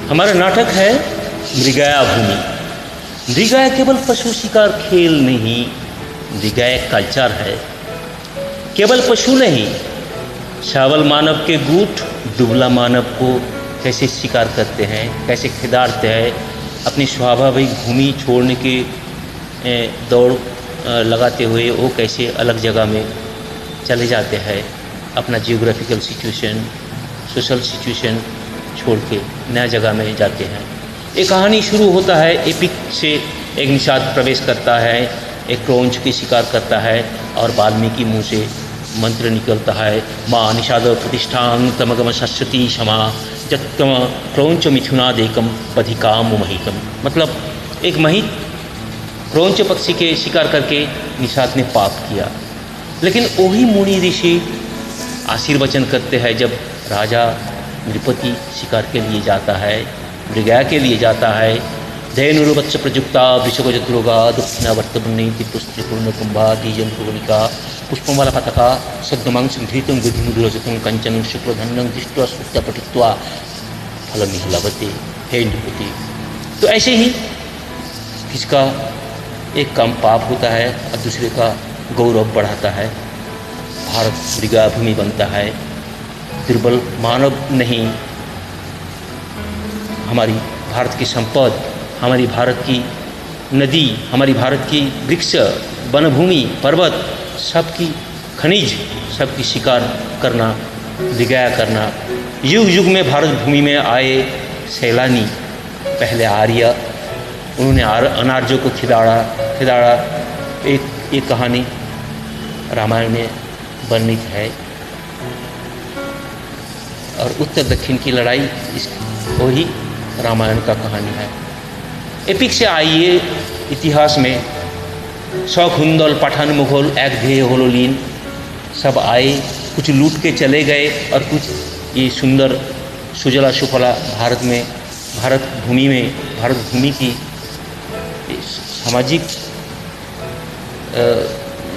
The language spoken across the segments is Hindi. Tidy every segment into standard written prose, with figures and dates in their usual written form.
हमारा नाटक है मृगया भूमि। मृगया केवल पशु शिकार खेल नहीं, मृगया एक कल्चर है। केवल पशु नहीं, सावल मानव के गुट दुबला मानव को कैसे शिकार करते हैं, कैसे खिदारते हैं, अपनी स्वाभाविक भूमि छोड़ने के दौड़ लगाते हुए वो कैसे अलग जगह में चले जाते हैं, अपना जियोग्राफिकल सिचुएशन, सोशल सिचुएशन छोड़ के नया जगह में जाते हैं। एक कहानी शुरू होता है एपिक से, एक निषाद प्रवेश करता है, एक क्रौंच की शिकार करता है और वाल्मीकि मुँह से मंत्र निकलता है, माँ निषाद प्रतिष्ठांग तमगम शस्यति क्षमा जत्तम क्रौंच मिथुनादेकम बधिकाम महितम। मतलब एक महित क्रौंच पक्षी के शिकार करके निषाद ने पाप किया, लेकिन वही मुनि ऋषि आशीर्वचन करते हैं जब राजा नृपति शिकार के लिए जाता है, मृगया के लिए जाता है। धैनुर्वत्स प्रयुक्ता वृषभजद्रोगा दक्षिणावर्तमन्नीति पुष्टिपूर्ण कुंभा दीजंकुवनिका पुष्पमाला पतका सद्यमांसं धृतं विधिमुद्रजतं कंचनं शुक्लधन्नं दृष्ट्वा स्तुत्या पठित्वा फलमिह लभते। हे नृपति, तो ऐसे ही किसका एक काम पाप होता है और दूसरे का गौरव बढ़ाता है। भारत मृगया भूमि बनता है। दुर्बल मानव नहीं, हमारी भारत की संपद, हमारी भारत की नदी, हमारी भारत की वृक्ष, वनभूमि, पर्वत, सबकी खनिज, सबकी शिकार करना, मृगया करना। युग युग में भारत भूमि में आए सैलानी, पहले आर्य, उन्होंने अनार्यों को खिदाड़ा। एक कहानी रामायण में वर्णित है। और उत्तर दक्षिण की लड़ाई वही रामायण का कहानी है। एपिक से आइए इतिहास में शौखुंदल पठान मुगल एक ध्येय होलो लीन, सब आए, कुछ लूट के चले गए और कुछ ये सुंदर सुजला सुफला भारत में, भारत भूमि की सामाजिक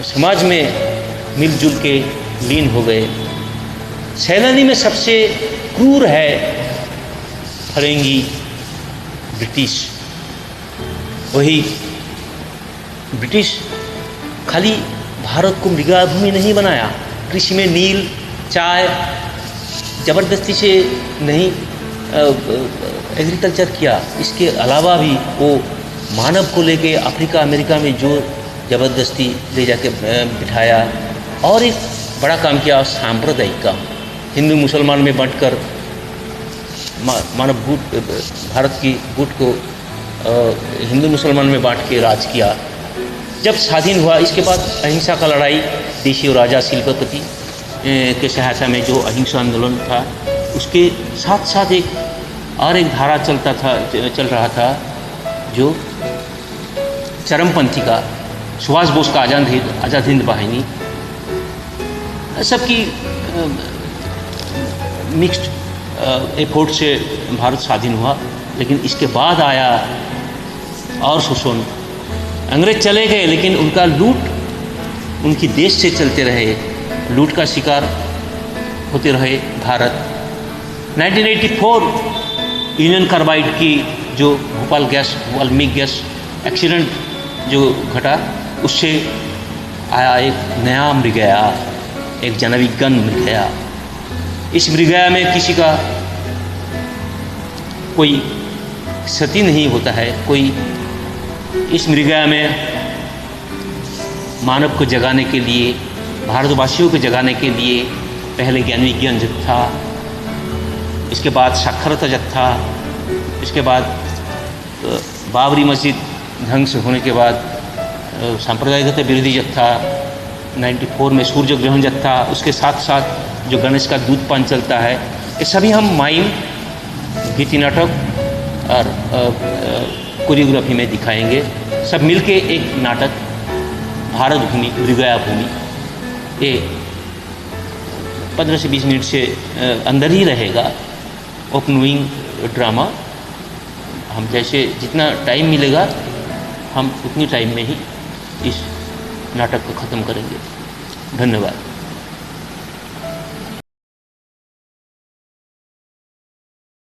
समाज में मिलजुल के लीन हो गए। सैलानी में सबसे क्रूर है फरेंगी ब्रिटिश। वही ब्रिटिश खाली भारत को मृगया भूमि नहीं बनाया, कृषि में नील, चाय ज़बरदस्ती से नहीं एग्रीकल्चर किया। इसके अलावा भी वो मानव को लेके अफ्रीका अमेरिका में जो ज़बरदस्ती ले जाके बिठाया। और एक बड़ा काम किया सांप्रदायिक काम, हिंदू मुसलमान में बांटकर मानव गुट, भारत की गुट को हिंदू मुसलमान में बांट के राज किया। जब स्वाधीन हुआ इसके बाद अहिंसा का लड़ाई, देशी राजा शिल्पपति के सहायता में जो अहिंसा आंदोलन था, उसके साथ साथ एक धारा चल रहा था जो चरमपंथी का, सुभाष बोस का आज़ाद हिंद वाहिनी, सबकी मिक्स्ड एफोर्ट से भारत स्वाधीन हुआ। लेकिन इसके बाद आया और शोषण। अंग्रेज चले गए लेकिन उनका लूट उनकी देश से चलते रहे, लूट का शिकार होते रहे भारत। 1984 यूनियन कार्बाइड की जो भोपाल वाल्मीकि गैस एक्सीडेंट जो घटा, उससे आया एक नया मृगया, एक जनविज्ञान मृगया। इस मृगया में किसी का कोई क्षति नहीं होता है, कोई इस मृगया में मानव को जगाने के लिए, भारतवासियों को जगाने के लिए पहले ज्ञान विज्ञान जत्था, इसके बाद साक्षरता जत्था, इसके बाद बाबरी मस्जिद ध्वंस होने के बाद सांप्रदायिकता विरोधी जत्था, 94 में सूर्य ग्रहण जत्था, उसके साथ साथ जो गणेश का दूध पान चलता है, ये सभी हम माइम, गीति नाटक और कोरियोग्राफी में दिखाएंगे। सब मिलके एक नाटक भारत भूमि मृगया भूमि, ये 15 से 20 मिनट से अंदर ही रहेगा। ओपनिंग ड्रामा, हम जैसे जितना टाइम मिलेगा हम उतनी टाइम में ही इस नाटक को ख़त्म करेंगे। धन्यवाद।